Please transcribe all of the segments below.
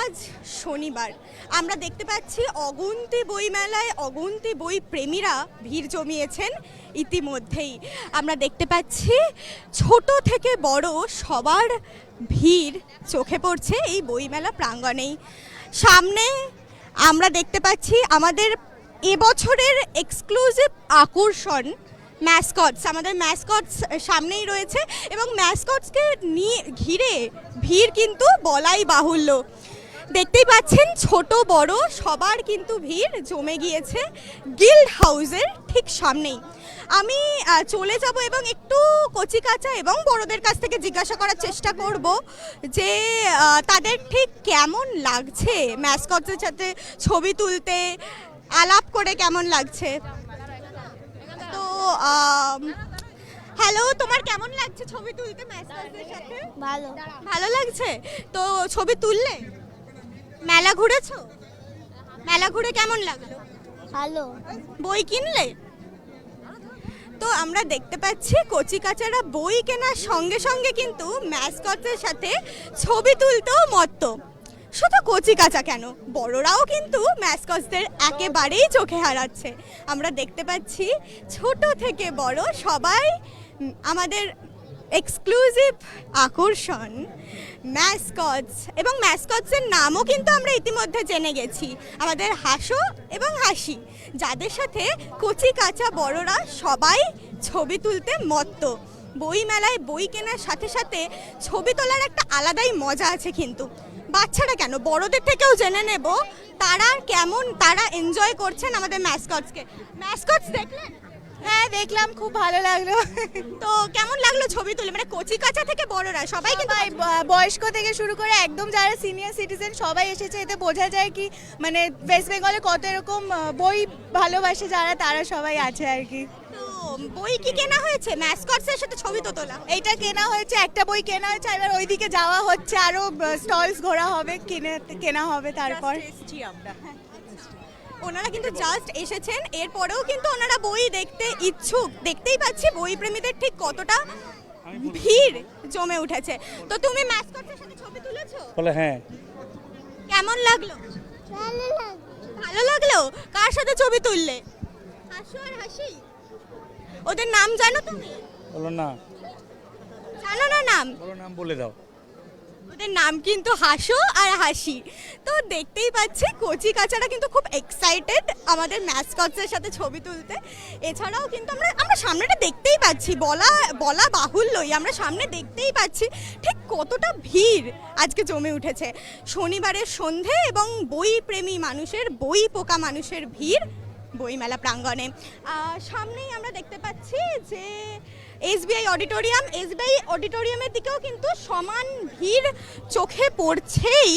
আজ শনিবার আমরা দেখতে পাচ্ছি অগুন্তি বইমেলায় অগুন্তি বই প্রেমীরা ভিড় জমিয়েছেন। ইতিমধ্যেই আমরা দেখতে পাচ্ছি ছোট থেকে বড় সবার ভিড় চোখে পড়ছে এই বইমেলা প্রাঙ্গণেই। সামনে আমরা দেখতে পাচ্ছি আমাদের এবছরের এক্সক্লুসিভ আকর্ষণ ম্যাসকটস। আমাদের ম্যাসকটস সামনেই রয়েছে এবং ম্যাসকটসকে নিয়ে ঘিরে ভিড় কিন্তু বলাই বাহুল্য। দেখতেই পাচ্ছেন ছোট বড় সবার কিন্তু ভিড় জমে গিয়েছে গিল্ড হাউসের ঠিক সামনেই। আমি চলে যাব এবং একটু কচিকাঁচা এবং বড়দের কাছ থেকে জিজ্ঞাসা করার চেষ্টা করব যে তাদের ঠিক কেমন লাগছে ম্যাসকটসের সাথে ছবি তুলতে, আলাপ করে কেমন লাগছে। তো হ্যালো, তোমার কেমন লাগছে ছবি তুলতে ম্যাসকটসের সাথে? ভালো ভালো লাগছে। তো ছবি তুললে? মেলা ঘুরেছো? মেলা ঘুরে কেমন লাগলো? ভালো বই কিনলে? তো আমরা দেখতে পাচ্ছি কচিকাচারা বই কেনার সঙ্গে সঙ্গে কিন্তু ম্যাসকটসের সাথে ছবি তুলতেও মত্ত। শুধু কচিকাচা কেন, বড়রাও কিন্তু ম্যাসকটসদের একেবারেই চোখে হারাচ্ছে। আমরা দেখতে পাচ্ছি ছোট থেকে বড় সবাই আমাদের এক্সক্লুসিভ আকর্ষণ ম্যাসকটস, এবং ম্যাসকটসের নামও কিন্তু আমরা ইতিমধ্যে জেনে গেছি, আমাদের হাসো এবং হাসি, যাদের সাথে কচি কাঁচা বড়রা সবাই ছবি তুলতে মত্ত। বই মেলায় বই কেনার সাথে সাথে ছবি তোলার একটা আলাদাই মজা আছে, কিন্তু বাচ্চারা কেন বড়দের থেকেও জেনে নেব তারা এনজয় করছেন আমাদের ম্যাসকটসকে। ম্যাসকটস দেখলেন? হ্যাঁ দেখলাম, খুব ভালো লাগলো। তো কেমন লাগলো ছবি তুলে? মানে কচি কাঁচা থেকে বড়রা সবাই কিন্তু বয়স্ক থেকে শুরু করে একদম যারা সিনিয়র সিটিজেন সবাই এসেছে। এতে বোঝা যায় কি মানে ওয়েস্ট বেঙ্গলে কত এরকম বই ভালোবাসে যারা, তারা সবাই আছে আর কি। তো বই কি কেনা হয়েছে? ম্যাসকটসের সাথে ছবি তো তোলা এইটা কেনা হয়েছে, একটা বই কেনা হয়েছে, এবার ওইদিকে যাওয়া হচ্ছে, আরো স্টলস ঘোরা হবে, কেনা হবে তারপর। ওনারা কিন্তু জাস্ট এসেছেন, এরপরেও কিন্তু ওনারা বই দেখতে ইচ্ছুক। দেখতেই পাচ্ছি বই প্রেমীদের ঠিক কতটা ভিড় জমে উঠেছে। তো তুমি ম্যাসকটসের সাথে ছবি তুলেছো? বলে হ্যাঁ। কেমন লাগলো? ভালো লাগলো। কার সাথে ছবি তুললে? হাসু আর হাসি। ওদের নাম জানো তুমি? বলো না। জানো না নাম? বলো নাম বলে দাও। ওদের নাম কিন্তু হাসো আর হাসি। তো দেখতেই পাচ্ছি কচি কাচারা কিন্তু খুব এক্সাইটেড আমাদের ম্যাসকটসের সাথে ছবি তুলতে। এছাড়াও কিন্তু আমরা সামনেটা দেখতেই পাচ্ছি, বলা বাহুল্যই, আমরা সামনে দেখতেই পাচ্ছি ঠিক কতটা ভিড় আজকে জমে উঠেছে। শনিবারের সন্ধে এবং বই প্রেমী মানুষের, বই পোকা মানুষের ভিড় বইমেলা প্রাঙ্গণে। সামনেই আমরা দেখতে পাচ্ছি যে এসবিআই অডিটোরিয়ামের দিকেও কিন্তু সমান ভিড় চোখে পড়ছেই,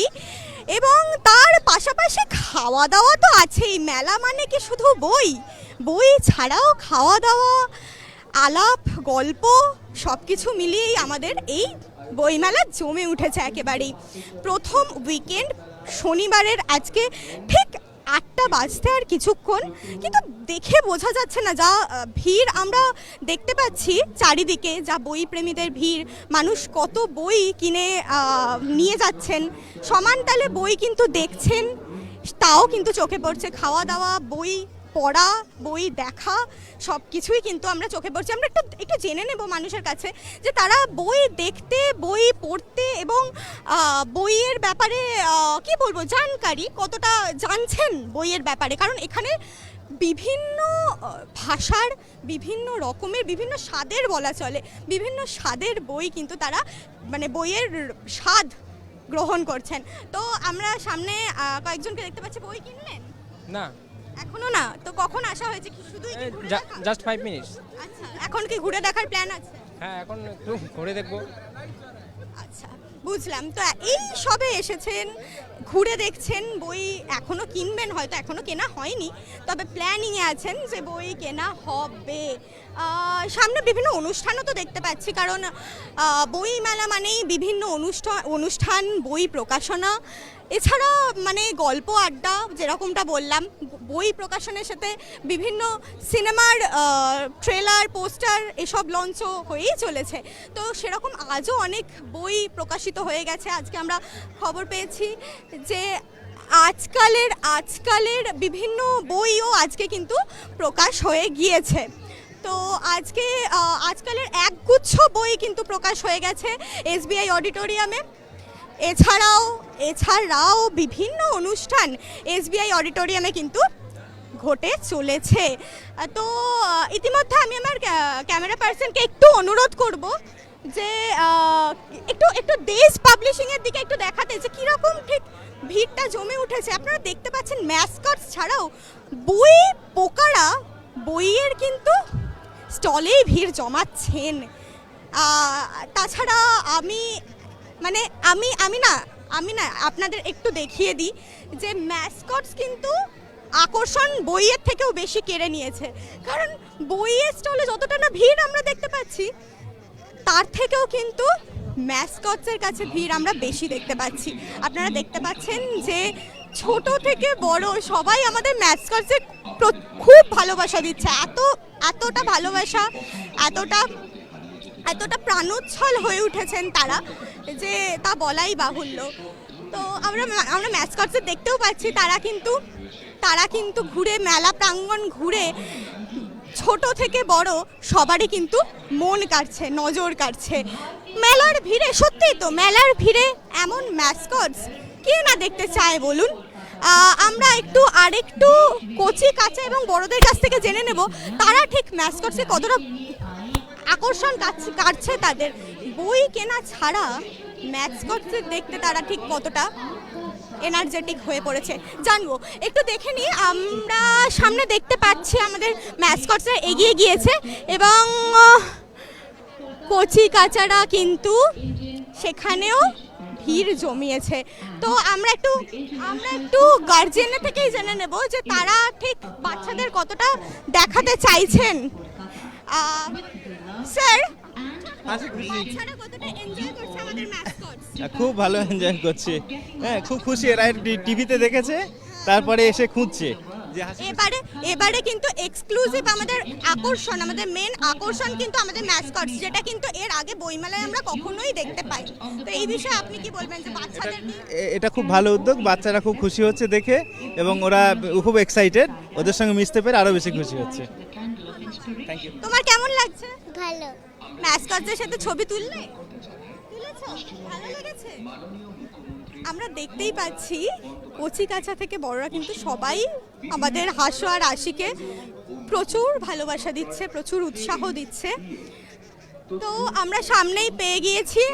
এবং তার পাশাপাশি খাওয়া দাওয়া তো আছেই। মেলা মানে কি শুধু বই ছাড়াও খাওয়া দাওয়া, আলাপ গল্প সব কিছু মিলিয়েই আমাদের এই বইমেলা জমে উঠেছে একেবারেই। প্রথম উইকেন্ড শনিবারের আজকে ঠিক 8টা বাজতে আর কিছুক্ষণ, কিন্তু দেখে বোঝা যাচ্ছে না যা ভিড় আমরা দেখতে পাচ্ছি চারিদিকে, যা বই প্রেমীদের ভিড়, মানুষ কত বই কিনে নিয়ে যাচ্ছেন, সমান তালে বই কিন্তু দেখছেন, তাও কিন্তু চোখে পড়ছে। খাওয়া দাওয়া, বই পড়া, বই দেখা সব কিছুই কিন্তু আমরা চোখে পড়ছে। আমরা একটু জেনে নেব মানুষের কাছে যে তারা বই দেখতে, বই পড়তে এবং বইয়ের ব্যাপারে কি বলবো, জানকারি কতটা জানছেন বইয়ের ব্যাপারে। কারণ এখানে বিভিন্ন ভাষার, বিভিন্ন রকমের, বিভিন্ন স্বাদের বলা চলে, বিভিন্ন স্বাদের বই কিন্তু তারা মানে বইয়ের স্বাদ গ্রহণ করছেন। তো আমরা সামনে কয়েকজনকে দেখতে পাচ্ছি। বই কিনলেন? না এখনো না। তো কখন আসা হয়েছে? কি শুধু জাস্ট 5 মিনিটস। আচ্ছা, এখন কি ঘুরে দেখার প্ল্যান আছে? হ্যাঁ, এখন একটু ঘুরে দেখবো। আচ্ছা, বুঝলাম। তো এই সবে এসেছেন, ঘুরে দেখছেন, বই এখনো কিনবেন, হয়তো এখনো কেনা হয়নি, তবে প্ল্যানিংয়ে আছেন যে বই কেনা হবে। সামনে বিভিন্ন অনুষ্ঠানও তো দেখতে পাচ্ছি, কারণ বই মেলা মানেই বিভিন্ন অনুষ্ঠান, বই প্রকাশনা, এছাড়া মানে গল্প আড্ডা যেরকমটা বললাম, বই প্রকাশনের সাথে বিভিন্ন সিনেমার ট্রেলার পোস্টার এসব লঞ্চও হয়েই চলেছে। তো সেরকম আজও অনেক বই প্রকাশিত হয়ে গেছে। আজকে আমরা খবর পেয়েছি যে আজকালের বিভিন্ন বইও আজকে কিন্তু প্রকাশ হয়ে গিয়েছে। তো আজকালের একগুচ্ছ বই কিন্তু প্রকাশ হয়ে গেছে এসবিআই অডিটোরিয়ামে। এছাড়াও বিভিন্ন অনুষ্ঠান এসবিআই অডিটোরিয়ামে কিন্তু ঘটে চলেছে। তো ইতিমধ্যে আমি আমার ক্যামেরা পার্সনকে একটু অনুরোধ করব যে একটু দেশ পাবলিশিংয়ের দিকে একটু দেখাতে, যে কীরকম ঠিক ভিড়টা জমে উঠেছে। আপনারা দেখতে পাচ্ছেন ম্যাসকটস ছাড়াও বই পোকারা বইয়ের কিন্তু স্টলেই ভিড় জমাচ্ছেন। তাছাড়া আমি না আপনাদের একটু দেখিয়ে দিই যে ম্যাসকটস কিন্তু আকর্ষণ বইয়ের থেকেও বেশি কেড়ে নিয়েছে। কারণ বইয়ের স্টলে যতটা না ভিড় আমরা দেখতে পাচ্ছি, তার থেকেও কিন্তু ম্যাসকটসের কাছে ভিড় আমরা বেশি দেখতে পাচ্ছি। আপনারা দেখতে পাচ্ছেন যে ছোট থেকে বড় সবাই আমাদের ম্যাসকটসে খুব ভালোবাসা দিচ্ছে। এতটা ভালোবাসা, এতটা প্রাণোচ্ছল হয়ে উঠেছেন তারা, যে তা বলাই বাহুল্য। তো আমরা ম্যাসকটসে দেখতেও পাচ্ছি তারা কিন্তু ঘুরে, মেলা প্রাঙ্গণ ঘুরে ছোট থেকে বড় সবারই কিন্তু মন কাড়ছে, নজর কাড়ছে। মেলার ভিড়ে, সত্যিই তো মেলার ভিড়ে এমন ম্যাসকটস কে না দেখতে চায় বলুন। আমরা আরেকটু কচি কাঁচা এবং বড়দের কাছ থেকে জেনে নেব তারা ঠিক ম্যাসকটসে কতটা আকর্ষণ কাটছে তাদের। বই কেনা ছাড়া ম্যাসকটসে দেখতে তারা ঠিক কতটা এনার্জেটিক হয়ে পড়েছে জানবো। একটু দেখে নিই, আমরা সামনে দেখতে পাচ্ছি আমাদের ম্যাসকটসরা এগিয়ে গিয়েছে এবং কচি কাচারা কিন্তু সেখানেও ভিড় জমিয়েছে। তো আমরা একটু গার্জিয়ানের থেকেই জেনে নেব যে তারা ঠিক বাচ্চাদের কতটা দেখাতে চাইছেন। স্যার, বাচ্চারা কতটা এনজয় করছে আমাদের ম্যাসকটস? খুব ভালো এনজয় করছে, হ্যাঁ খুব খুশি। এরা টিভিতে দেখেছে, তারপরে এসে খুঁজছে যে এবারে কিন্তু এক্সক্লুসিভ আমাদের মেন আকর্ষণ কিন্তু আমাদের ম্যাসকটস, যেটা কিন্তু এর আগে বইমেলায় আমরা কখনোই দেখতে পাই। তো এই বিষয়ে আপনি কি বলবেন যে বাচ্চাদের? এটা খুব ভালো উদ্যোগ, বাচ্চারা খুব খুশি হচ্ছে দেখে এবং ওরা খুব এক্সাইটেড, ওদের সঙ্গে মিশতে পেরে আরো বেশি খুশি হচ্ছে। Thank you. তোমার কেমন লাগছে? ভালো। ম্যাসকটসের সাথে ছবি তুলেছো? ভালো লেগেছে? আমরা দেখতেই পাচ্ছি কচি কাঁচা থেকে বড়রা কিন্তু সবাই আমাদের হাসো আর আশিকে প্রচুর ভালোবাসা দিচ্ছে, প্রচুর উৎসাহ দিচ্ছে। তো আমরা সামনেই পেয়ে গিয়েছি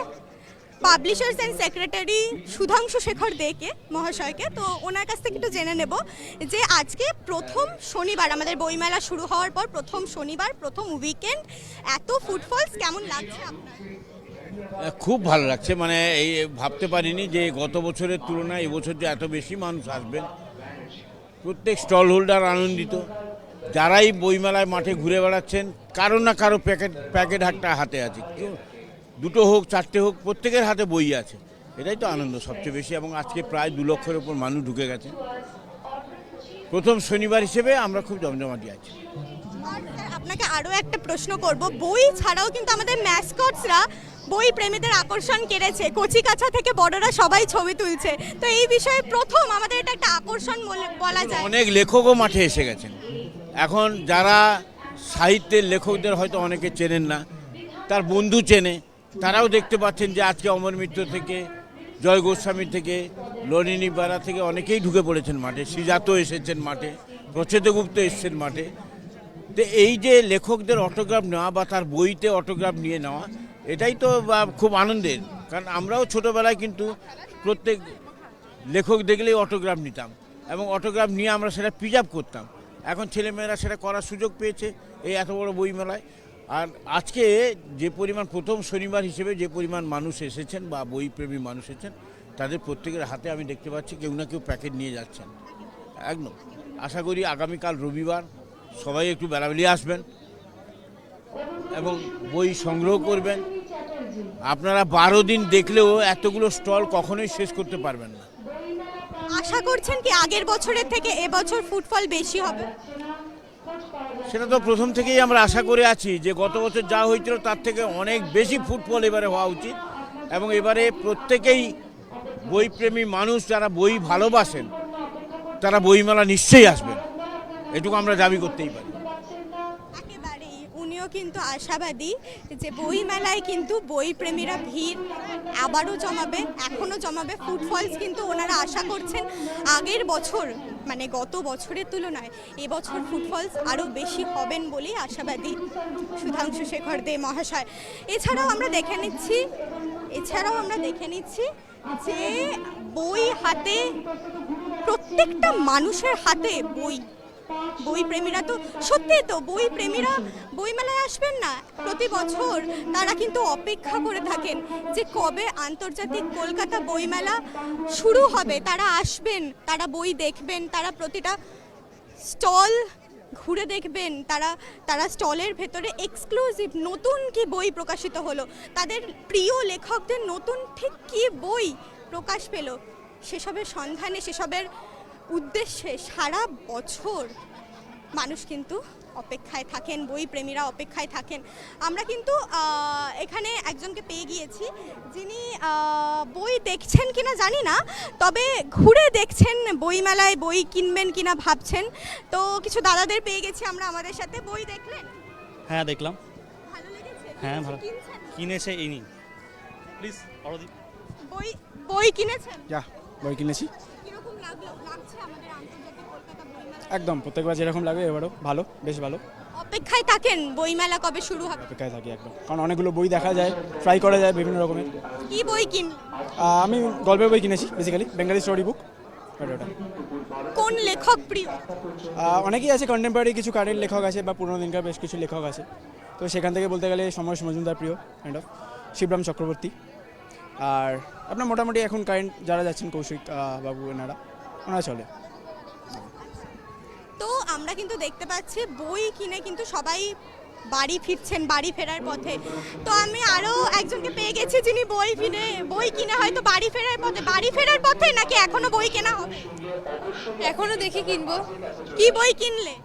publishers and secretary Sudhanshu Shekhar দেকে মহাশয়কে। তো ওনার কাছ থেকে একটু জেনে নেব যে আজকে প্রথম শনিবার, আমাদের বইমেলা শুরু হওয়ার পর প্রথম শনিবার, প্রথম উইকেন্ড, এত ফুটফলস কেমন লাগছে আপনার? খুব ভালো লাগছে, মানে এই ভাবতে পারিনি যে গত বছরের তুলনায় এবছর যে এত বেশি মানুষ আসবেন। প্রত্যেক স্টল হোল্ডার আনন্দিত, যারাই বইমেলায় মাঠে ঘুরে বেড়াচ্ছেন কারো না কারো প্যাকেট একটা হাতে আছে, দুটো হোক চারটে হোক প্রত্যেকের হাতে বই আছে। এটাই তো আনন্দ সবচেয়ে বেশি। এবং আজকে প্রায় 2 লক্ষের ওপর মানুষ ঢুকে গেছে। প্রথম শনিবার হিসেবে আমরা খুব জমজমাটি আছি। আপনাকে আরও একটা প্রশ্ন করব, বই ছাড়াও কিন্তু আমাদের ম্যাসকটসরা বই প্রেমীদের আকর্ষণ কেড়েছে, কচি কাঁচা থেকে বড়রা সবাই ছবি তুলছে। তো এই বিষয়ে প্রথম আমাদের এটা একটা আকর্ষণ বলা যায়। অনেক লেখকও মাঠে এসে গেছেন। এখন যারা সাহিত্যের লেখকদের হয়তো অনেকে চেনেন না, তার বন্ধু চেনে, তারাও দেখতে পাচ্ছেন যে আজকে অমর মিত্র থেকে, জয় গোস্বামী থেকে, ললিনী বারা থেকে অনেকেই ঢুকে পড়েছেন মাঠে। শ্রীজাতও এসেছেন মাঠে, প্রচ্ছেদগুপ্ত এসেছেন মাঠে। তো এই যে লেখকদের অটোগ্রাফ নেওয়া বা তার বইতে অটোগ্রাফ নিয়ে নেওয়া, এটাই তো খুব আনন্দের। কারণ আমরাও ছোটোবেলায় কিন্তু প্রত্যেক লেখক দেখলেই অটোগ্রাফ নিতাম এবং অটোগ্রাফ নিয়ে আমরা সেটা প্রিজার্ভ করতাম। এখন ছেলেমেয়েরা সেটা করার সুযোগ পেয়েছে এই এত বড় বইমেলায়। আর আজকে যে পরিমাণ, প্রথম শনিবার হিসেবে যে পরিমাণ মানুষ এসেছেন বা বইপ্রেমী মানুষ এসেছেন, তাদের প্রত্যেকের হাতে আমি দেখতে পাচ্ছি কেউ না কেউ প্যাকেট নিয়ে যাচ্ছেন। একদম আশা করি আগামীকাল রবিবার সবাই একটু বেলাবেলি আসবেন এবং বই সংগ্রহ করবেন। আপনারা 12 দিন দেখলেও এতগুলো স্টল কখনোই শেষ করতে পারবেন না। আশা করছেন কি আগের বছরের থেকে এবছর ফুটফল বেশি হবে? সেটা তো প্রথম থেকেই আমরা আশা করে আছি যে গত বছর যা হয়েছিল তার থেকে অনেক বেশি ফুটবল এবারে হওয়া উচিত, এবং এবারে প্রত্যেকেই বইপ্রেমী মানুষ যারা বই ভালোবাসেন তারা বইমেলা নিশ্চয়ই আসবেন, এটুকু আমরা দাবি করতেই পারি। একেবারেই উনিও কিন্তু আশাবাদী যে বই মেলায় কিন্তু বই প্রেমীরা ভিড় আবারও জমাবে, এখনো জমাবে। ফুটফলস কিন্তু ওনারা আশা করছেন আগের বছর মানে গত বছরের তুলনায় এবছর ফুটফলস আরও বেশি হবেন বলেই আশাবাদী সুধাংশু শেখর দে মহাশয়। এছাড়াও আমরা দেখে নিচ্ছি যে বই হাতে, প্রত্যেকটা মানুষের হাতে বই প্রেমীরা তো সত্যি তো বই প্রেমীরা বইমেলায় আসবেন না, প্রতি বছর তারা কিন্তু অপেক্ষা করে থাকেন যে কবে আন্তর্জাতিক কলকাতা বইমেলা শুরু হবে, তারা আসবেন, তারা বই দেখবেন, তারা প্রতিটা স্টল ঘুরে দেখবেন, তারা স্টলের ভেতরে এক্সক্লুসিভ নতুন কি বই প্রকাশিত হলো, তাদের প্রিয় লেখকদের নতুন ঠিক কি বই প্রকাশ পেল, সেসবের সন্ধানে, সেসবের উদ্দেশ্যে সারা বছর মানুষ কিন্তু অপেক্ষায় থাকেন, বই প্রেমীরা অপেক্ষায় থাকেন। আমরা কিন্তু এখানে একজনকে পেয়ে গিয়েছি যিনি বই দেখছেন কিনা জানি না, তবে ঘুরে দেখছেন বইমেলায়, বই কিনবেন কিনা ভাবছেন। তো কিছু দাদাদের পেয়ে গেছি আমরা আমাদের সাথে। বই দেখলেন? হ্যাঁ দেখলাম। ভালো লেগেছে? হ্যাঁ ভালো কিনছেন? কিনেছে ইনি প্লিজ অরদীপ। বই কিনেছেন? যা বই কিনেছি, কিরকম লাগছে আমাদের আন্তর্জাতিক কলকাতা বইমেলা? একদম প্রত্যেকবার যেরকম লাগে এবারও ভালো, বেশ ভালো। অপেক্ষায় থাকেন বইমেলা কবে শুরু হবে? অপেক্ষায় থাকি একদম, কারণ অনেকগুলো বই দেখা যায়, ট্রাই করা যায় বিভিন্ন রকমের। কি বই কিনলেন? আমি গল্পের বই কিনেছি, বেসিক্যালি বেঙ্গলি স্টোরি বুক। ওটা কোন লেখক প্রিয়? অনেকেই আছে, কন্টেম্পোরারি কিছু কারেন্ট লেখক আছে বা পুরোনো দিনকার বেশ কিছু লেখক আছে, তো সেখান থেকে বলতে গেলে সমরেশ মজুমদার প্রিয়, কাইন্ড অফ শিবরাম চক্রবর্তী। আর আপনার মোটামুটি এখন কারেন্ট যারা যাচ্ছেন কৌশিক বাবু ওনারা চলে। তো আমরা কিন্তু দেখতে পাচ্ছি বই কিনে কিন্তু সবাই বাড়ি ফিরছেন, বাড়ি ফেরার পথে। তো আমি আরো একজনকে পেয়ে গেছি যিনি বই কিনে হয়তো বাড়ি ফেরার পথে নাকি এখনো বই কেনা হবে? এখনো দেখি কিনবো। কি বই কিনলে?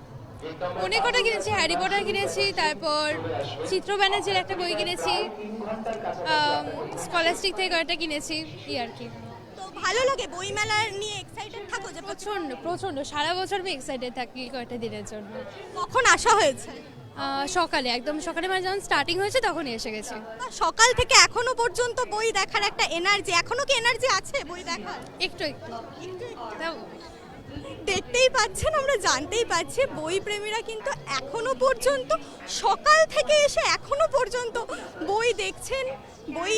অনেক কটা কিনেছি, হ্যারি পটার কিনেছি, তারপর চিত্র ব্যানার্জির একটা বই কিনেছি, স্কলাস্টিক থেকে কয়েকটা কিনেছি, এই আর কি। তো ভালো লাগে বইমেলা নিয়ে, এক্সাইটেড থাকো যে প্রচণ্ড প্রচণ্ড সারা বছর আমি এক্সাইটেড থাকি কয়েকটা দিনের জন্য। কখন আসা হয়েছে? সকালে, একদম সকালে, মানে যখন স্টার্টিং হয়েছে তখনই এসে গেছি। সকাল থেকে এখনো পর্যন্ত বই দেখার একটা এনার্জি, এখনো কি এনার্জি আছে বই দেখার? একটু একটু তাও দেখতেই পাচ্ছেন, আমরা জানতেই পাচ্ছি বই প্রেমীরা কিন্তু এখনো পর্যন্ত সকাল থেকে এসে এখনো পর্যন্ত বই দেখছেন, বই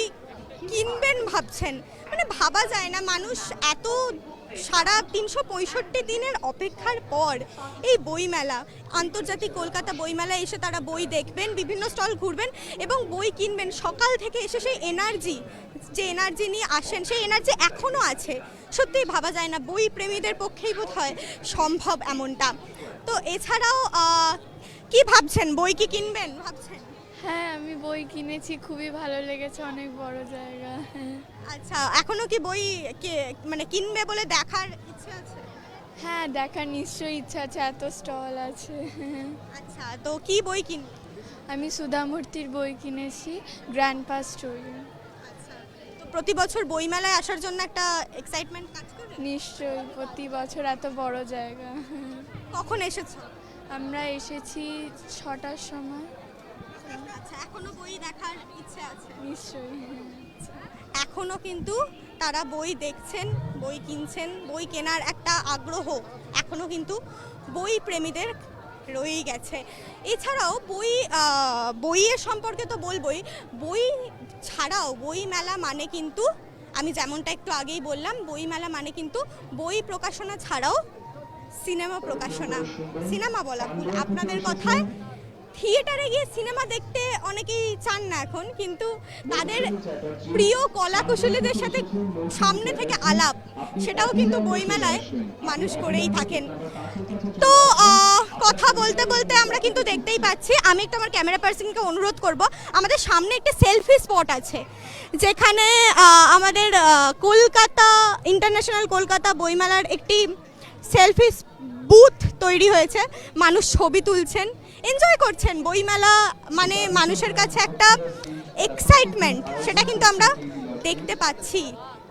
কিনবেন ভাবছেন। মানে ভাবা যায় না মানুষ এত সারা 365 দিনের অপেক্ষার পর এই বইমেলা, আন্তর্জাতিক কলকাতা বইমেলা এসে তারা বই দেখবেন, বিভিন্ন স্টল ঘুরবেন এবং বই কিনবেন। সকাল থেকে এসে সেই এনার্জি, যে এনার্জি নিয়ে আসেন, সেই এনার্জি এখনও আছে। সত্যিই ভাবা যায় না, বই প্রেমীদের পক্ষেই বোধ হয় সম্ভব এমনটা। তো এছাড়াও কি ভাবছেন, বই কি কিনবেন ভাবছেন? হ্যাঁ, আমি বই কিনেছি, খুবই ভালো লেগেছে, অনেক বড় জায়গা। আচ্ছা, এখনো কি বই মানে কিনবে বলে দেখার ইচ্ছে আছে? হ্যাঁ, দেখার নিশ্চয়ই ইচ্ছা আছে, এত স্টল আছে। আচ্ছা, তো কি বই কিনবে? আমি সুধামূর্তির বই কিনেছি, গ্র্যান্ডপা স্টোরি। আচ্ছা, তো প্রতি বছর বইমেলায় আসার জন্য একটা এক্সাইটমেন্ট কাজ করে? নিশ্চয়ই, প্রতি বছর এত বড় জায়গা। কখন এসেছো? আমরা এসেছি 6টার সময়। আচ্ছা, এখনো বই দেখার ইচ্ছে আছে? নিশ্চয়ই। এখনো কিন্তু তারা বই দেখছেন, বই কিনছেন, বই কেনার একটা আগ্রহ এখনো কিন্তু বই প্রেমীদের রয়েই গেছে। এছাড়াও বইয়ের সম্পর্কে তো বলবোই, বই ছাড়াও বই মেলা মানে কিন্তু আমি যেমনটা একটু আগেই বললাম, বই মেলা মানে কিন্তু বই প্রকাশনা ছাড়াও সিনেমা প্রকাশনা, সিনেমা বলা ভুল, আপনাদের কথায় থিয়েটারে গিয়ে সিনেমা দেখতে অনেকেই চান না এখন, কিন্তু তাদের প্রিয় কলাকুশলীদের সাথে সামনে থেকে আলাপ, সেটাও কিন্তু বইমেলায় মানুষ করেই থাকেন। তো কথা বলতে বলতে আমরা কিন্তু দেখতেই পাচ্ছি, আমি একটু আমার ক্যামেরা পার্সনকে অনুরোধ করব, আমাদের সামনে একটা সেলফি স্পট আছে যেখানে আমাদের কলকাতা ইন্টারন্যাশনাল কলকাতা বইমেলার একটি সেলফি বুথ তৈরি হয়েছে, মানুষ ছবি তুলছেন, এনজয় করছেন। বইমেলা মানে মানুষের কাছে একটা এক্সাইটমেন্ট, সেটা কিন্তু আমরা দেখতে পাচ্ছি।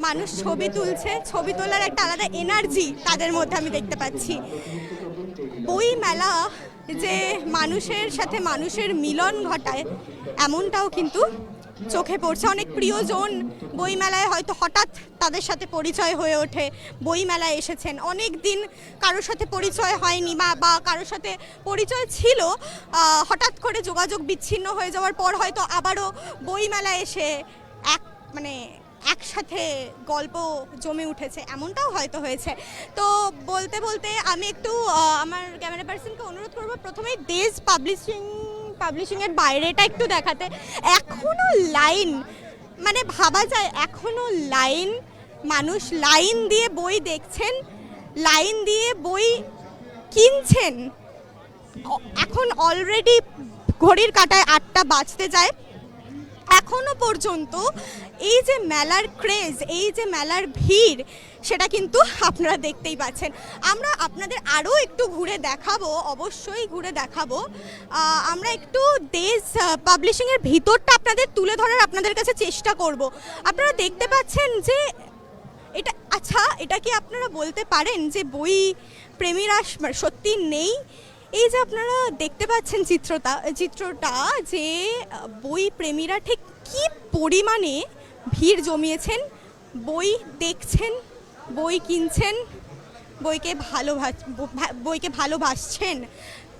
মানুষ ছবি তুলছে, ছবি তোলার একটা আলাদা এনার্জি তাদের মধ্যে আমি দেখতে পাচ্ছি। বইমেলা যে মানুষের সাথে মানুষের মিলন ঘটায় এমনটাও কিন্তু চোখে পড়ছে। অনেক প্রিয়জন বইমেলায় হয়তো হঠাৎ তাদের সাথে পরিচয় হয়ে ওঠে, বইমেলায় এসেছেন, অনেক দিন কারোর সাথে পরিচয় হয়নি বা কারোর সাথে পরিচয় ছিল, হঠাৎ করে যোগাযোগ বিচ্ছিন্ন হয়ে যাওয়ার পর হয়তো আবারও বইমেলায় এসে একসাথে গল্প জমে উঠেছে, এমনটাও হয়তো হয়েছে। তো বলতে বলতে আমি একটু আমার ক্যামেরা পার্সনকে অনুরোধ করবো প্রথমেই দেশ পাবলিশিংয়ের বাইরেটা একটু দেখাতে। এখনো লাইন, মানে ভাবা যায় এখনো লাইন, মানুষ লাইন দিয়ে বই দেখছেন, লাইন দিয়ে বই কিনছেন। এখন অলরেডি ঘড়ির কাঁটায় 8টা বাজতে যায়, এখনো পর্যন্ত এই যে মেলার ক্রেজ, এই যে মেলার ভিড়, সেটা কিন্তু আপনারা দেখতেই পাচ্ছেন। আমরা আপনাদের আরও একটু ঘুরে দেখাবো, অবশ্যই ঘুরে দেখাবো। আমরা একটু দেশ পাবলিশিংয়ের ভিতরটা আপনাদের তুলে ধরার আপনাদের কাছে চেষ্টা করব। আপনারা দেখতে পাচ্ছেন যে এটা, আচ্ছা এটা কি আপনারা বলতে পারেন যে বই প্রেমীরা সত্যি নেই? এই যে আপনারা দেখতে পাচ্ছেন চিত্রটা যে বই প্রেমীরা ঠিক কী পরিমাণে ভিড় জমিয়েছেন, বই দেখছেন, বই কিনছেন, বইকে ভালোবাসছেন।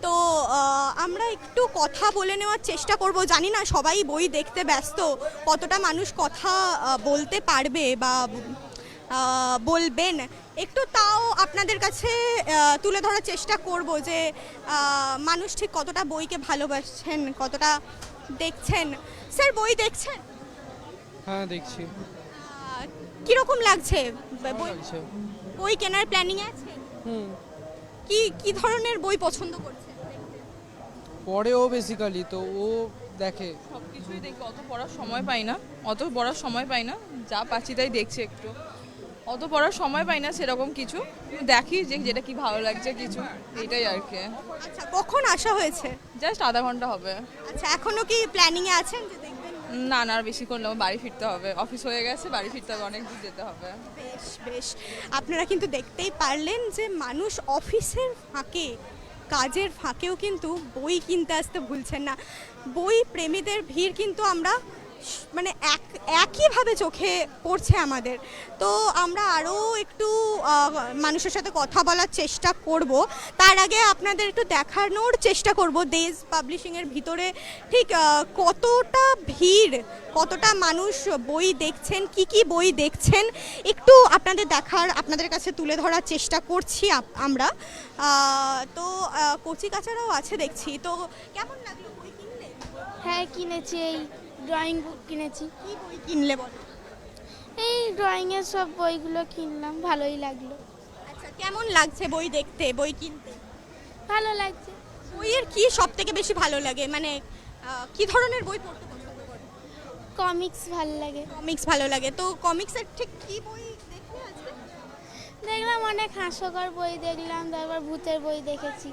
তো আমরা একটু কথা বলে নেওয়ার চেষ্টা করব। জানি না সবাই বই দেখতে ব্যস্ত, কতটা মানুষ কথা বলতে পারবে বা বলবেন, একটু তাও আপনাদের কাছে তুলে ধরার চেষ্টা করব যে মানুষ ঠিক কতটা বইকে ভালোবাসছেন, কতটা দেখছেন। স্যার বই দেখছেন? হ্যাঁ দেখছি। কীরকম লাগছে? বই কেনার প্ল্যানিং আছে? কি ধরনের বই পছন্দ করছে? পড়ে ও বেসিক্যালি, তো ও দেখে সব কিছুই দেখি, অত পড়ার সময় পাই না, যা পাচ্ছি তাই দেখছি, একটু অত পড়ার সময় পাই না সেরকম কিছু, দেখি যে যেটা কি ভালো লাগছে কিছু, এইটাই আর কি। আচ্ছা কখন আসা হয়েছে? জাস্ট আধা ঘন্টা হবে। আচ্ছা এখনো কি প্ল্যানিংয়ে আছেন যে দেখবেন? না আর বেশিক্ষণ না, বাড়ি ফিরতে হবে, অফিস হয়ে গেছে, বাড়ি ফিরতে হবে, অনেক দূর যেতে হবে। বেশ আপনারা কিন্তু দেখতেই পারলেন যে মানুষ অফিসের ফাঁকে, কাজের ফাঁকেও কিন্তু বই কিনতে আসতে ভুলছেন না। বই প্রেমীদের ভিড় কিন্তু আমরা মানে একইভাবে চোখে পড়ছে আমাদের। তো আমরা আরও একটু মানুষের সাথে কথা বলার চেষ্টা করব, তার আগে আপনাদের একটু দেখানোর চেষ্টা করব দেশ পাবলিশিংয়ের ভিতরে ঠিক কতটা ভিড়, কতটা মানুষ বই দেখছেন, কি বই দেখছেন, একটু আপনাদের কাছে তুলে ধরার চেষ্টা করছি আমরা। তো কচি কাচারাও আছে দেখছি, তো কেমন লাগলো বই কিনলে? হ্যাঁ কিনেছি, এই ড্রয়িং বুক কিনেছি। কি বই কিনলে বলো? এই ড্রয়িংয়ের সব বইগুলো কিনলাম, ভালোই লাগলো। আচ্ছা কেমন লাগছে বই দেখতে, বই কিনতে? ভালো লাগছে। বইয়ের কি সব থেকে বেশি ভালো লাগে, মানে কি ধরনের বই পড়তে পছন্দ করো? কমিক্স ভালো লাগে। কমিক্স ভালো লাগে, তো কমিক্সের ঠিক কি বই দেখলে আজকে? দেখলাম অনেক হাস্যকর বই দেখলাম, তারপর ভূতের বই দেখেছি।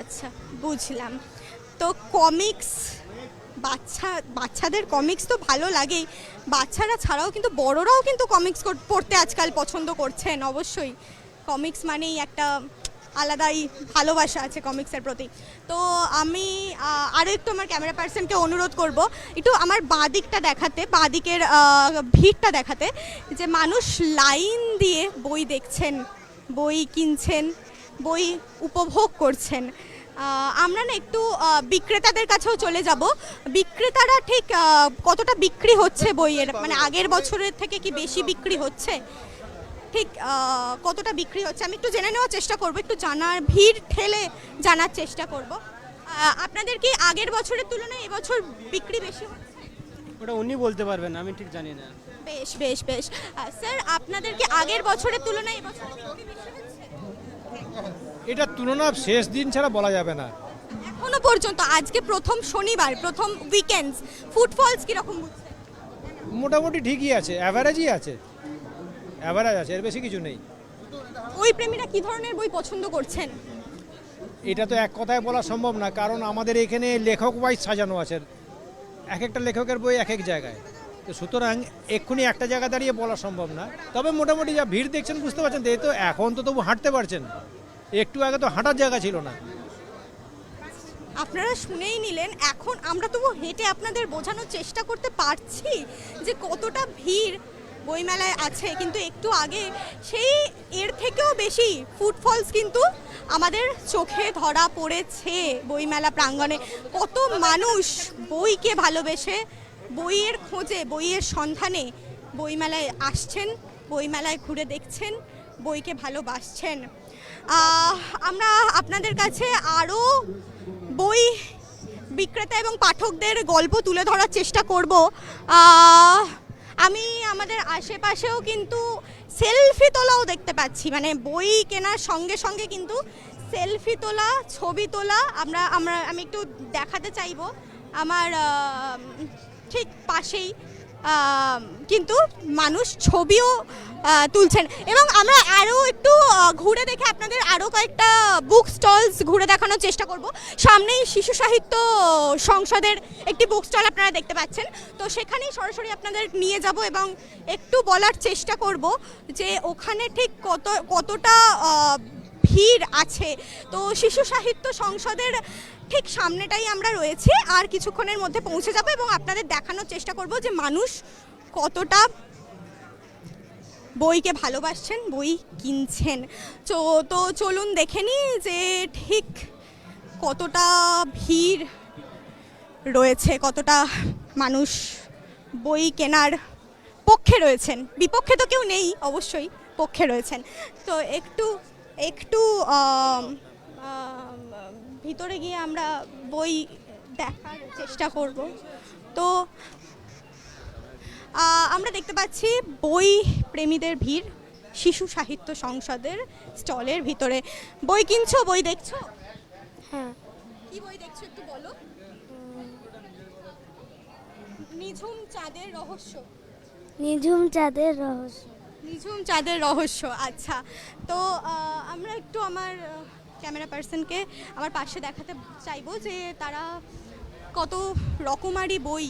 আচ্ছা বুঝলাম। তো কমিক্স, বাচ্চাদের কমিক্স তো ভালো লাগেই, বাচ্চারা ছাড়াও কিন্তু বড়রাও কিন্তু কমিক্স পড়তে আজকাল পছন্দ করছেন। অবশ্যই কমিক্স মানেই একটা আলাদাই ভালোবাসা আছে কমিক্সের প্রতি। তো আমি আরও একটু আমার ক্যামেরা পার্সনকে অনুরোধ করব একটু আমার বাঁ দিকটা দেখাতে, বাঁ দিকের ভিড়টা দেখাতে, যে মানুষ লাইন দিয়ে বই দেখছেন, বই কিনছেন, বই উপভোগ করছেন। আমরা না একটু বিক্রেতাদের কাছেও চলে যাব। বিক্রেতারা ঠিক কতটা বিক্রি হচ্ছে বইয়ের, মানে আগের বছরের থেকে কি বেশি বিক্রি হচ্ছে, ঠিক কতটা বিক্রি হচ্ছে আমি একটু জেনে নেওয়ার চেষ্টা করব, একটু ভিড় ঠেলে জানার চেষ্টা করব। আপনাদের কি আগের বছরের তুলনায় এবছর বিক্রি বেশি হচ্ছে? ওটা উনি বলতে পারবেন, আমি ঠিক জানি না। বেশ বেশ বেশ স্যার আপনাদের কি আগের বছরের তুলনায় এবছর বিক্রি বেশি হচ্ছে? এটা তুলনা শেষ দিন ছাড়া বলা যাবে না। এখনো পর্যন্ত আজকে প্রথম শনিবার, প্রথম উইকেন্ডস, ফুটফলস কিরকম বুঝছেন? মোটামুটি ঠিকই আছে, অ্যাভারেজই আছে, অ্যাভারেজ আছে, এর বেশি কিছু নেই। বই প্রেমীরা কি ধরনের বই পছন্দ করছেন? এটা তো এক কথায় বলা সম্ভব না, কারণ আমাদের এখানে লেখক ওয়াইজ সাজানো আছে, এক একটা লেখকের বই এক এক জায়গায়, তো সুতরাং এক্ষুনি একটা জায়গা দাঁড়িয়ে বলা সম্ভব না। তবে মোটামুটি যা ভিড় দেখছেন বুঝতে পারছেন, তো এই তো এখন তো তবু হাঁটতে পারছেন, একটু আগে তো হাঁটার জায়গা ছিল না। আপনারা শুনেই নিলেন, এখন আমরা তবু হেঁটে আপনাদের বোঝানোর চেষ্টা করতে পারছি যে কতটা ভিড় বইমেলায় আছে, কিন্তু একটু আগে সেই এর থেকেও বেশি ফুটফলস কিন্তু আমাদের চোখে ধরা পড়েছে বইমেলা প্রাঙ্গণে। কত মানুষ বইকে ভালোবেসে, বইয়ের খোঁজে, বইয়ের সন্ধানে বইমেলায় আসছেন, বইমেলায় ঘুরে দেখছেন, বইকে ভালোবাসছেন। আমরা আপনাদের কাছে আরও বই বিক্রেতা এবং পাঠকদের গল্প তুলে ধরার চেষ্টা করব। আমি আমাদের আশেপাশেও কিন্তু সেলফি তোলাও দেখতে পাচ্ছি, মানে বই কেনার সঙ্গে সঙ্গে কিন্তু সেলফি তোলা, ছবি তোলা আমি একটু দেখাতে চাইবো। আমার ঠিক পাশেই কিন্তু মানুষ ছবিও তুলছেন, এবং আমরা আরও একটু ঘুরে দেখে আপনাদের আরও কয়েকটা বুক স্টলস ঘুরে দেখানোর চেষ্টা করব। সামনেই শিশু সাহিত্য সংসদের একটি বুক স্টল আপনারা দেখতে পাচ্ছেন, তো সেখানেই সরাসরি আপনাদের নিয়ে যাব এবং একটু বলার চেষ্টা করব যে ওখানে ঠিক কতটা ভিড় আছে। তো শিশু সাহিত্য সংসদের ঠিক সামনেটাই আমরা রয়েছি, আর কিছুক্ষণের মধ্যে পৌঁছে যাব এবং আপনাদের দেখানোর চেষ্টা করব যে মানুষ কতটা বইকে ভালোবাসছেন, বই কিনছেন। তো চলুন দেখে নিই যে ঠিক কতটা ভিড় রয়েছে, কতটা মানুষ বই কেনার পক্ষে রয়েছেন। বিপক্ষে তো কেউ নেই, অবশ্যই পক্ষে রয়েছেন। তো একটু ভিতরে গিয়ে আমরা বই দেখার চেষ্টা করব। তো আমরা দেখতে পাচ্ছি বই প্রেমীদের ভিড় শিশু সাহিত্য সংসদের স্টলের ভিতরে। বই কিনছো, বই দেখছো? হ্যাঁ। কি বই দেখছো একটু বলো। নিঝুম চাঁদের রহস্য। নিঝুম চাঁদের রহস্য। নিঝুম চাঁদের রহস্য, আচ্ছা। তো আমরা একটু আমার ক্যামেরা পার্সনকে আমার পাশে দেখাতে চাইবো যে তারা কত রকমারি বই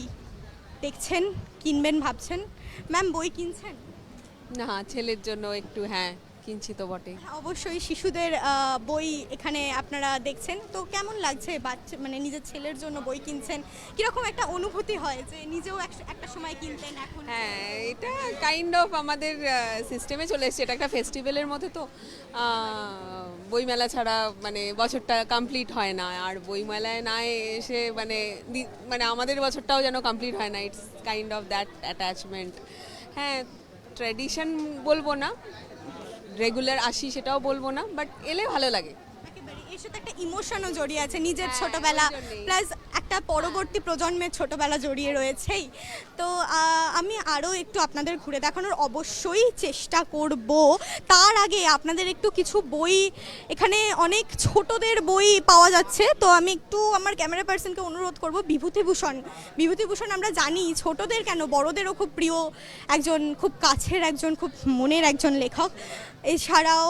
দেখছেন, কিনবেন ভাবছেন। ম্যাম, বই কিনছেন? না, ছেলের জন্য একটু, হ্যাঁ কিনছি তো বটে। অবশ্যই শিশুদের বই এখানে আপনারা দেখছেন, তো কেমন লাগছে বাচ্চা, মানে নিজের ছেলের জন্য বই কিনছেন, কিরকম একটা অনুভূতি হয় যে নিজেও একটা সময় কিনতেন এখন? হ্যাঁ, এটা কাইন্ড অফ আমাদের সিস্টেমে চলে এসেছে, এটা একটা ফেস্টিভ্যালের মধ্যে, তো বইমেলা ছাড়া মানে বছরটা কমপ্লিট হয় না, আর বইমেলায় না এসে মানে আমাদের বছরটাও যেন কমপ্লিট হয় না। It's kind of that attachment. হ্যাঁ, ট্র্যাডিশন বলবো না, রেগুলার আসি সেটাও বলবো না, বাট এলে ভালো লাগে। এর সাথে একটা ইমোশনও জড়িয়ে আছে, নিজের ছোটবেলা প্লাস একটা পরবর্তী প্রজন্মের ছোটবেলা জড়িয়ে রয়েছেই। তো আমি আরও একটু আপনাদের ঘুরে দেখানোর অবশ্যই চেষ্টা করব। তার আগে আপনাদের একটু কিছু বই, এখানে অনেক ছোটদের বই পাওয়া যাচ্ছে, তো আমি একটু আমার ক্যামেরা পার্সনকে অনুরোধ করব। বিভূতিভূষণ আমরা জানি ছোটদের কেন, বড়দেরও খুব প্রিয় একজন, খুব কাছের একজন, খুব মনের একজন লেখক। এছাড়াও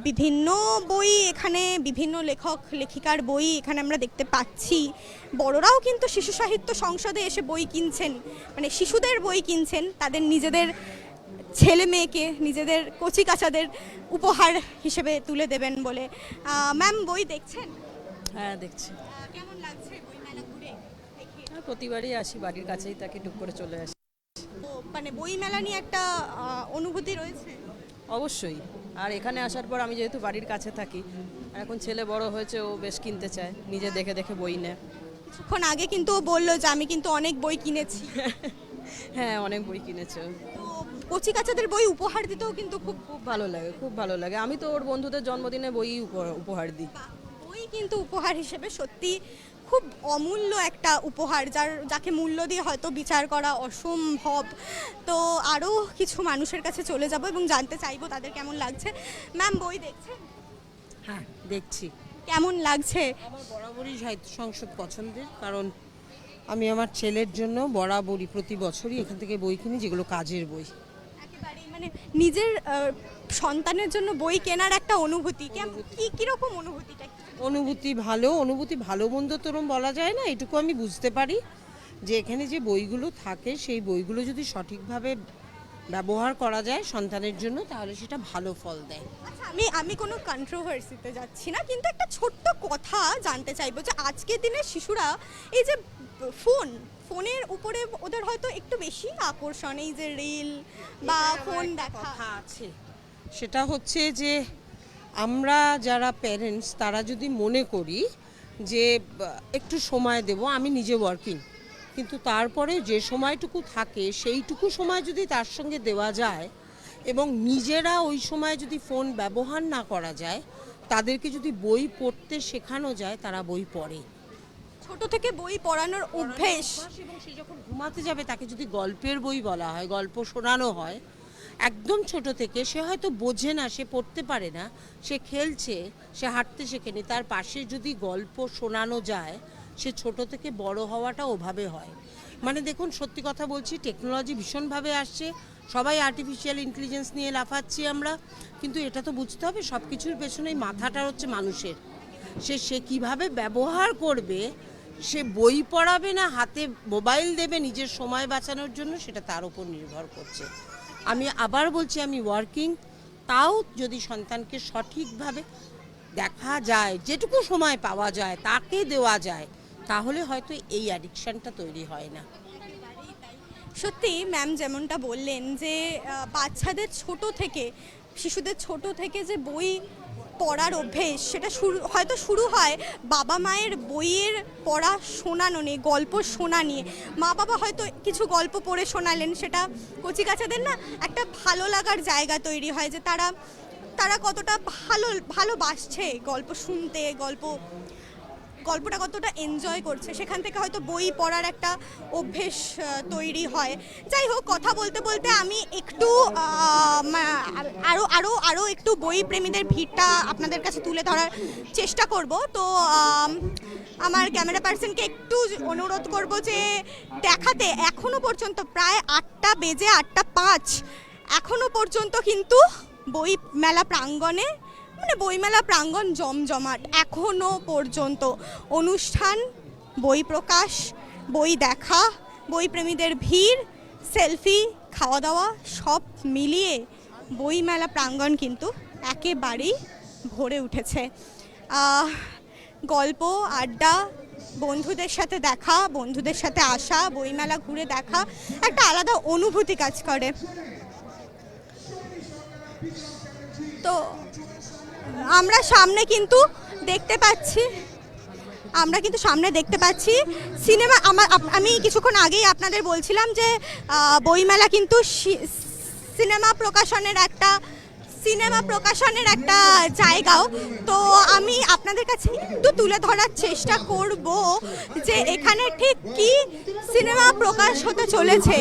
বিভিন্ন বই এখানে, বিভিন্ন লেখক লেখিকার বই এখানে আমরা দেখতে পাচ্ছি। বড়রাও কিন্তু শিশু সাহিত্য সংসদে এসে বই কিনছেন, মানে শিশুদের বই কিনছেন তাদের নিজেদের ছেলে মেয়েকে, নিজেদের কচি কাচাদের উপহার হিসেবে তুলে দেবেন বলে। ম্যাম, বই দেখছেন? হ্যাঁ, দেখছি। কেমন লাগছে বইমেলা ঘুরে? প্রতিবারই আসি, বাড়ির কাছেই তাকে টুক করে চলে আসি। মানে বইমেলা নিয়ে একটা অনুভূতি রয়েছে? অবশ্যই। আর এখানে আসার পর আমি যেহেতু বাড়ির কাছে থাকি, এখন ছেলে বড় হয়েছে, ও বেশ কিনতে চায়, নিজে দেখে দেখে বই নেয়। কিছুক্ষণ আগে কিন্তু ও বললো যে আমি কিন্তু অনেক বই কিনেছি। হ্যাঁ, অনেক বই কিনেছে। তো কচি কাচাদের বই উপহার দিতেও কিন্তু খুব খুব ভালো লাগে, খুব ভালো লাগে। আমি তো ওর বন্ধুদের জন্মদিনে বই উপহার দিই। বই কিন্তু উপহার হিসেবে সত্যি খুব অমূল্য একটা উপহার, যাকে মূল্য দিয়ে হয়তো বিচার করা অসম্ভব। তো আরও কিছু মানুষের কাছে চলে যাব এবং জানতে চাইবো তাদের কেমন লাগছে। ম্যাম, বই দেখছেন? হ্যাঁ, দেখছি। কেমন লাগছে? আমার বরাবরই সাহিত্য সংসদ পছন্দের, কারণ আমি আমার ছেলের জন্য বরাবরই প্রতি বছরই এখান থেকে বই কিনি, যেগুলো কাজের বই। একেবারেই মানে নিজের সন্তানের জন্য বই কেনার একটা অনুভূতি, কীরকম অনুভূতিটা? অনুভূতি ভালো মন্দ তোরম বলা যায় না, এটুকু আমি বুঝতে পারি যে এখানে যে বইগুলো থাকে সেই বইগুলো যদি সঠিকভাবে ব্যবহার করা যায় সন্তানের জন্য, তাহলে সেটা ভালো ফল দেয়। আচ্ছা, আমি কোনো কন্ট্রোভার্সিতে যাচ্ছি না, কিন্তু একটা ছোট্ট কথা জানতে চাইবো যে আজকের দিনের শিশুরা এই যে ফোনের উপরে ওদের হয়তো একটু বেশি আকর্ষণ, এই যে রিল বা ফোন দেখা আছে, সেটা হচ্ছে যে আমরা যারা প্যারেন্টস তারা যদি মনে করি যে একটু সময় দেব, আমি নিজে ওয়ার্কিং, কিন্তু তারপরে যে সময়টুকু থাকে সেইটুকু সময় যদি তার সঙ্গে দেওয়া যায় এবং নিজেরা ওই সময় যদি ফোন ব্যবহার না করা যায়, তাদেরকে যদি বই পড়তে শেখানো যায়, তারা বই পড়ে। ছোট থেকে বই পড়ানোর অভ্যেস, এবং সে যখন ঘুমাতে যাবে তাকে যদি গল্পের বই বলা হয়, গল্প শোনানো হয় একদম ছোট থেকে, সে হয়তো বোঝে না, সে পড়তে পারে না, সে খেলছে, সে হাঁটতে শেখেনি, তার পাশে যদি গল্প শোনানো যায়, সে ছোট থেকে বড় হওয়াটা ওভাবে হয়। মানে দেখুন, সত্যি কথা বলছি, টেকনোলজি ভীষণভাবে আসছে, সবাই আর্টিফিশিয়াল ইন্টেলিজেন্স নিয়ে লাফাচ্ছি আমরা, কিন্তু এটা তো বুঝতে হবে সব কিছুর পেছনেই মাথাটা হচ্ছে মানুষের। সে কিভাবে ব্যবহার করবে, সে বই পড়াবে না হাতে মোবাইল দেবে নিজের সময় বাঁচানোর জন্য, সেটা তার উপর নির্ভর করছে। আমি আবার বলছি, আমি ওয়ার্কিং, তাও যদি সন্তানকে সঠিকভাবে দেখা যায়, যেটুকু সময় পাওয়া যায় তাকে দেওয়া যায়, তাহলে হয়তো এই অ্যাডিকশানটা তৈরি হয় না। সত্যি ম্যাম যেমনটা বললেন যে বাচ্চাদের শিশুদের ছোট থেকে যে বই পড়ার অভ্যেস, সেটা হয়তো শুরু হয় বাবা মায়ের বইয়ের পড়া শোনানো নিয়ে, গল্প শোনা নিয়ে। মা বাবা হয়তো কিছু গল্প পড়ে শোনালেন, সেটা কচিকাচাদের না একটা ভালো লাগার জায়গা তৈরি হয় যে তারা কতটা ভালোবাসছে গল্প শুনতে, গল্পটা কতটা এনজয় করছে, সেখান থেকে হয়তো বই পড়ার একটা অভ্যেস তৈরি হয়। যাই হোক, কথা বলতে বলতে আমি একটু আরও একটু বই প্রেমীদের ভিড়টা আপনাদের কাছে তুলে ধরার চেষ্টা করব। তো আমার ক্যামেরা পার্সনকে একটু অনুরোধ করব যে দেখাতে, এখনো পর্যন্ত প্রায় 8টা বেজে 8:05 এখনো পর্যন্ত কিন্তু বইমেলা প্রাঙ্গণ জমজমাট। এখনো পর্যন্ত অনুষ্ঠান, বই প্রকাশ, বই দেখা, বই প্রেমীদের ভিড়, সেলফি, খাওয়া দাওয়া সব মিলিয়ে বইমেলা প্রাঙ্গণ কিন্তু একেবারেই ভরে উঠেছে। গল্প, আড্ডা, বন্ধুদের সাথে দেখা, বন্ধুদের সাথে আসা, বইমেলা ঘুরে দেখা, একটা আলাদা অনুভূতি কাজ করে। তো আমরা সামনে কিন্তু দেখতে পাচ্ছি সিনেমা। আমি কিছুক্ষণ আগেই আপনাদের বলছিলাম যে বইমেলা কিন্তু সিনেমা প্রকাশনের একটা জায়গাও। তো আমি আপনাদের কাছে একটু তুলে ধরার চেষ্টা করব যে এখানে ঠিক কি সিনেমা প্রকাশ হতে চলেছে।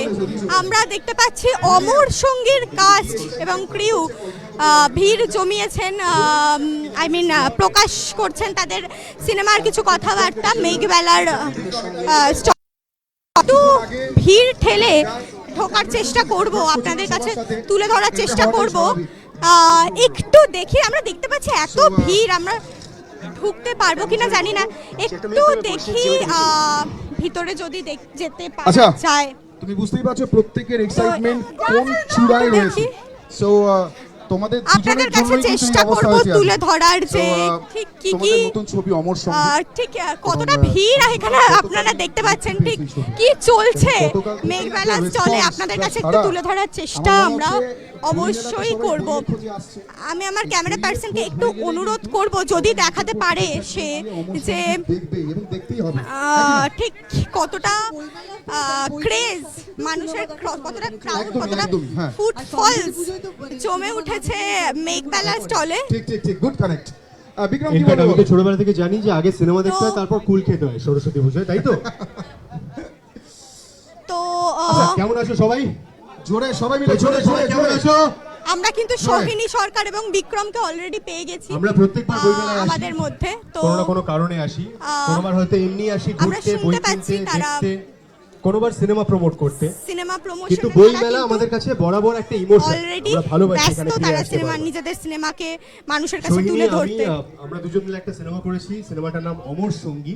আমরা দেখতে পাচ্ছি অমর সঙ্গীর কাস্ট এবং ক্রিউ ভিড় জমিয়েছেন, প্রকাশ করছেন তাদের সিনেমার কিছু কথাবার্তা। মেঘবেলার ভিড় ঠেলে ঢোকার চেষ্টা করব, আপনাদের কাছে তুলে ধরার চেষ্টা করব। একটু দেখি, আমরা দেখতে পাচ্ছি এত ভিড়, আমরা ঢুকতে পারবো কিনা জানি না, একটু দেখি ভিতরে যদি যেতে পারা যায়। তুমি বুঝতেই পারছো প্রত্যেকের এক্সাইটমেন্ট কোন চূড়ায় রয়েছে। সো তোমাদের আপনাদের কাছে চেষ্টা করব তুলে ধরার যে ঠিক কি নতুন ছবি অমর সঙ্গীত, ঠিক কতটা ভিড় এখানে আপনারা দেখতে পাচ্ছেন, ঠিক কি চলছে মেঘবেলা চলে, আপনাদের কাছে একটু তুলে ধরার চেষ্টা আমরা অবশ্যই করব। আমি আমার ক্যামেরা পার্সনকে একটু অনুরোধ করব যদি দেখাতে পারে সে যে ঠিক কতটা ক্রেজ, মানুষের কতটা ক্রাউড, কতটা ফুটফলস জমে উঠেছে মেঘবেলা স্টলে। ঠিক গুড কানেক্ট। বিক্রম কি বলবো? আমি তো ছোটবেলা থেকে জানি যে আগে সিনেমা দেখতে হয় তারপর কুল খেতে হয় সরস্বতী পুজোয়, তাই তো? তো আচ্ছা, কেমন আছো সবাই? জোরে সবাই মিলে জোরে জোরে কেমন আছো? আমরা কিন্তু সোহিনী সরকার এবং বিক্রমকে অলরেডি পেয়ে গেছি আমরা প্রত্যেকবার বইমেলায় আসি, আমাদের মধ্যে। তো কোনো না কোনো কারণে আসি, কোনোবার হয়তো এমনি আসি আমরা ঘুরতে, বই শুনতে কিনতে, পাচ্ছি তারা দেখতে, কোনোবার সিনেমা প্রমোট করতে। সিনেমা প্রমোশন, কিন্তু বই মেলা আমাদের কাছে বরাবর একটা ইমোশন, অলরেডি আমরা ভালোবাসি ব্যস্ত এখানে ফিরে তারা আসতে সিনেমা, পারবো। নিজেদের সিনেমাকে মানুষের কাছে সোহিনী, তুলে আমি, ধরতে। আমরা দুজন মিলে একটা সিনেমা করেছি, সিনেমাটার নাম অমর সঙ্গী।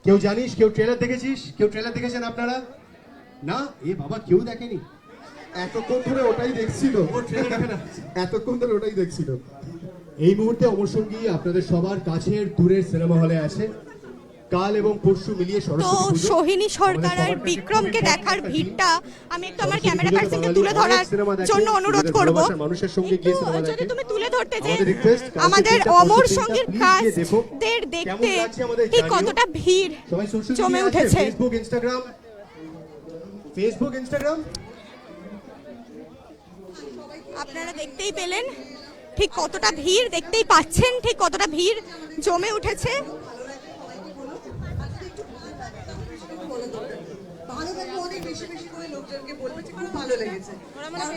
কেউ জানিস, কেউ ট্রেলার দেখেছিস? কেউ ট্রেলার দেখেছেন আপনারা? না, এ বাবা কেউ দেখেনি। এতক্ষণ ধরে ওটাই দেখছিল, এতক্ষণ ধরে ওটাই দেখছিল। এই মুহূর্তে অমর সঙ্গী আপনাদের সবার কাছের দূরের সিনেমা হলে আছে। কাল এবং পরশু মিলিয়ে তো সরস্বতী পুজো। সোহিনী সরকার আর বিক্রমকে দেখার ভিড়টা আমি একটু আমার ক্যামেরা পার্সনকে তুলে ধরার জন্য অনুরোধ করব। মানুষের সঙ্গে গিয়ে সিনেমা যদি দেখে। তুমি তুলে ধরতে যে আমাদের request, কালকে আমাদের তিনটা, অমর পরশু তিনটা, সঙ্গীর please কাজদের গিয়ে দেখো। দেখতে কেমন লাগছে আমাদের ঠিক জানিও। কতটা ভিড় সবাই সোশ্যাল জমে মিডিয়া আছে, উঠেছে। ফেসবুক ইনস্টাগ্রাম আপনারা দেখতেই পেলেন ঠিক কতটা ভিড়, দেখতেই পাচ্ছেন ঠিক কতটা ভিড় জমে উঠেছে। ভালো লাগবে, অনেক বেশি বেশি করে লোকজনকে বলবে যে খুব ভালো লেগেছে, কারণ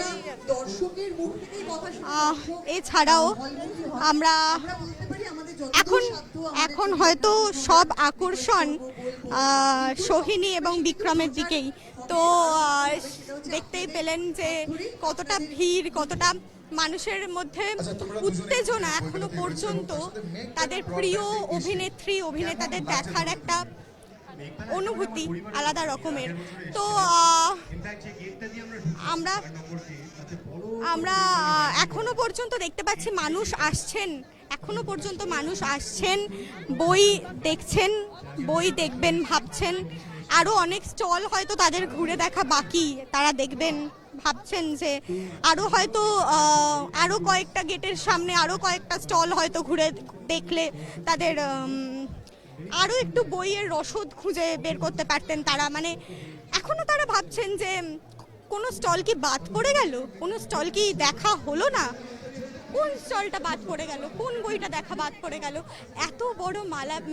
দর্শকের মুখ থেকেই কথা শুনে। এছাড়াও আমরা এখন হয়তো সব আকর্ষণ সোহিনী এবং বিক্রমের দিকেই। তো দেখতেই পেলেন যে কতটা ভিড়, কতটা মানুষের মধ্যে উত্তেজনা এখনো পর্যন্ত তাদের প্রিয় অভিনেত্রী অভিনেতাদের দেখার একটা অনুভূতি আলাদা রকমের। তো আমরা এখনো পর্যন্ত দেখতে পাচ্ছি মানুষ আসছেন, এখনো পর্যন্ত মানুষ আসছেন, বই দেখছেন, বই দেখবেন ভাবছেন। আরো অনেক স্টল হয়তো তাদের ঘুরে দেখা বাকি, তারা দেখবেন ভাবছেন যে আরো হয়তো আরো কয়েকটা গেটের সামনে আরো কয়েকটা স্টল হয়তো ঘুরে দেখলে তাদের আরো একটু বইয়ের রসদ খুঁজে বের করতে পারতেন তারা। মানে এখনো তারা ভাবছেন যে কোনো স্টল কি বাদ পড়ে গেল, কোনো স্টল কি দেখা হলো না, কোন স্টলটা বাদ পড়ে গেল, কোন বইটা দেখা বাদ পড়ে গেল। এত বড়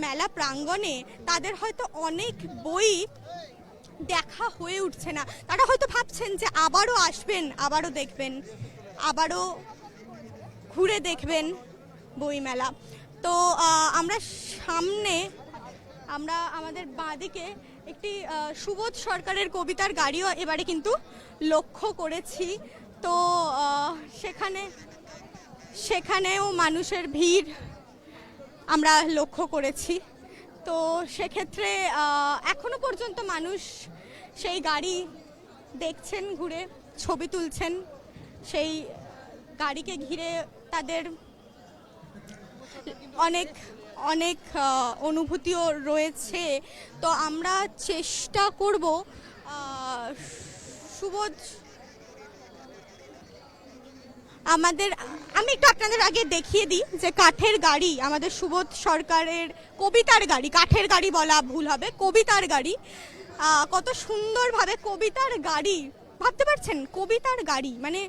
মেলা প্রাঙ্গণে তাদের হয়তো অনেক বই দেখা হয়ে উঠছে না। তারা হয়তো ভাবছেন যে আবারও আসবেন, আবারও দেখবেন, আবারও ঘুরে দেখবেন বই মেলা। তো আমরা আমাদের বাঁদিকে একটি সুবোধ সরকারের কবিতার গাড়িও এবারে কিন্তু লক্ষ্য করেছি। তো সেখানেও মানুষের ভিড় আমরা লক্ষ্য করেছি। তো সেক্ষেত্রে এখনো পর্যন্ত মানুষ সেই গাড়ি দেখছেন, ঘুরে ছবি তুলছেন, সেই গাড়িকে ঘিরে তাদের অনেক অনেক অনুভূতিও রয়েছে। তো আমরা চেষ্টা করব সুবোধ আমি একটু আপনাদের আগে দেখিয়ে দিই যে কাঠের গাড়ি, আমাদের সুবোধ সরকারের কবিতার গাড়ি, কাঠের গাড়ি বলা ভুল হবে, কবিতার গাড়ি। কত সুন্দরভাবে কবিতার গাড়ি, ভাবতে পারছেন কবিতার গাড়ি মানে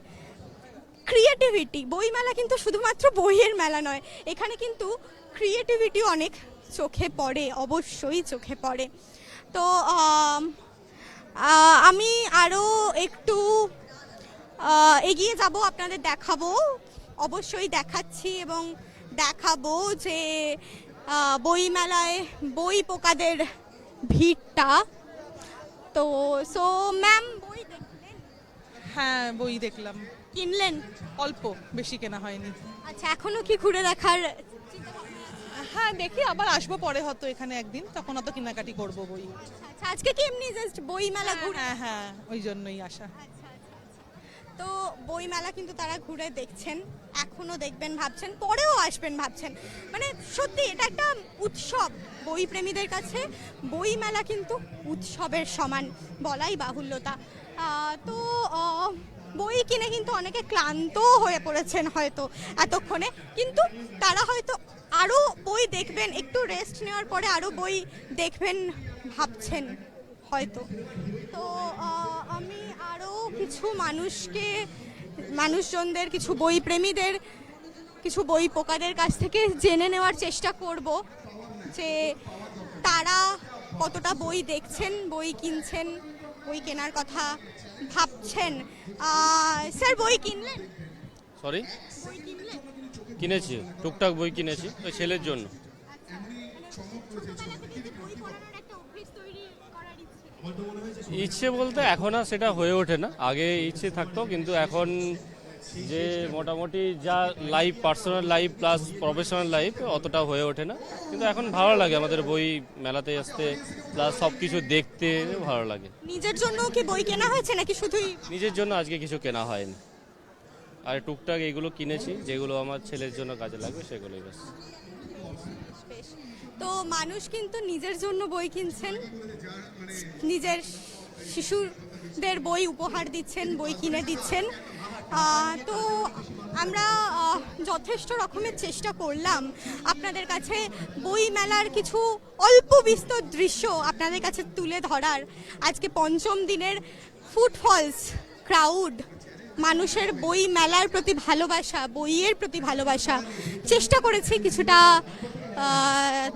ক্রিয়েটিভিটি। বইমেলা কিন্তু শুধুমাত্র বইয়ের মেলা নয়, এখানে কিন্তু ক্রিয়েটিভিটি অনেক চোখে পড়ে, অবশ্যই চোখে পড়ে। তো আমি আরও একটু এগিয়ে যাব, আপনাদের দেখাবো, অবশ্যই দেখাচ্ছি এবং দেখাবো যে বইমেলায় বই পোকাদের ভিড়টা। তো ম্যাম বই দেখলেন? হ্যাঁ, বই দেখলাম। কিনলেন? অল্প, বেশি কেনা হয়নি। আচ্ছা, এখনো কি ঘুরে দেখার? হ্যাঁ, দেখি আবার আসবো পরে হয়তো এখানে একদিন, তখন অত কেনাকাটি করবো বই। আচ্ছা, আজকে কি এমনি জাস্ট বই মেলা ঘুরে? হ্যাঁ হ্যাঁ, ওই জন্যই আসা। তো বই মেলা কিন্তু তারা ঘুরে দেখছেন, এখনো দেখবেন ভাবছেন, পরেও আসবেন ভাবছেন। মানে সত্যি এটা একটা উৎসব, বই প্রেমীদের কাছে বই মেলা কিন্তু উৎসবের সমান বলাই বাহুল্যতা। তো বই কিনে কিন্তু অনেকে ক্লান্ত হয়ে পড়েছেন হয়তো এতক্ষণে, কিন্তু তারা হয়তো আরও বই দেখবেন, একটু রেস্ট নেওয়ার পরে আরও বই দেখবেন ভাবছেন হয়তো। তো আমি আরও কিছু মানুষজনদের, কিছু বই প্রেমীদের কিছু বই পোকাদের কাছ থেকে জেনে নেওয়ার চেষ্টা করব যে তারা কতটা বই দেখছেন, বই কিনছেন, বই কেনার কথা ভাবছেন। স্যার বই কিনলেন? সরি, বই কিনলেন? কিনেছি, টুকটাক বই কিনেছি ওই ছেলের জন্য। ইচ্ছে বলতে এখন আর সেটা হয়ে ওঠে না, আগে ইচ্ছে থাকতো, কিন্তু এখন যে মোটামুটি যা life, personal life plus professional life, অতটা হয়ে ওঠে না। কিন্তু এখন ভালো লাগে আমাদের বই মেলাতে আসতে, প্লাস সব কিছু দেখতে ভালো লাগে। নিজের জন্য কি বই কেনা হয়েছে নাকি শুধুই? নিজের জন্য আজকে কিছু কেনা হয়নি, আর টুকটাক এগুলো কিনেছি যেগুলো আমার ছেলের জন্য কাজে লাগবে সেগুলোই ব্যাস। তো মানুষ কিন্তু নিজের জন্য বই কিনছেন, নিজের শিশুদের বই উপহার দিচ্ছেন, বই কিনে দিচ্ছেন। তো আমরা যথেষ্ট রকমের চেষ্টা করলাম আপনাদের কাছে বই মেলার কিছু অল্প বিস্তর দৃশ্য আপনাদের কাছে তুলে ধরার। আজকে পঞ্চম দিনের ফুটফলস, ক্রাউড, মানুষের বই মেলার প্রতি ভালোবাসা, বইয়ের প্রতি ভালোবাসা চেষ্টা করেছি কিছুটা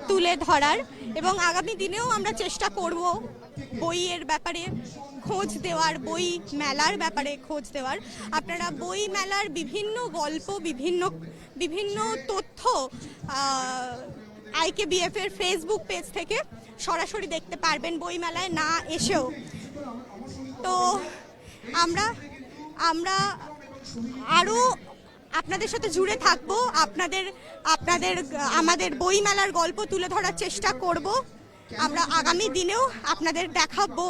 তুলে ধরার, এবং আগামী দিনেও আমরা চেষ্টা করব বইয়ের ব্যাপারে খোঁজ দেওয়ার, বই মেলার ব্যাপারে খোঁজ দেওয়ার। আপনারা বই মেলার বিভিন্ন গল্প, বিভিন্ন তথ্য IKBF এর ফেসবুক পেজ থেকে সরাসরি দেখতে পারবেন, বই মেলায় না এসেও। তো আমরা আরও আপনাদের সাথে জুড়ে থাকবো, আমাদের বই মেলার গল্প তুলে ধরার চেষ্টা করব। আমরা আগামী দিনেও আপনাদের দেখাবো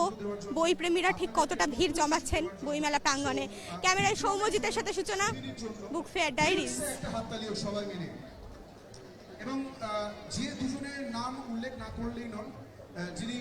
বই প্রেমীরা ঠিক কতটা ভিড় জমাচ্ছেন বইমেলা প্রাঙ্গণে। ক্যামেরায় সৌম্যজিতের সাথে সূচনা, বুক ফেয়ার ডায়েরিজ। এবং যে দুজনের নাম উল্লেখ না করলেই নয়, যিনি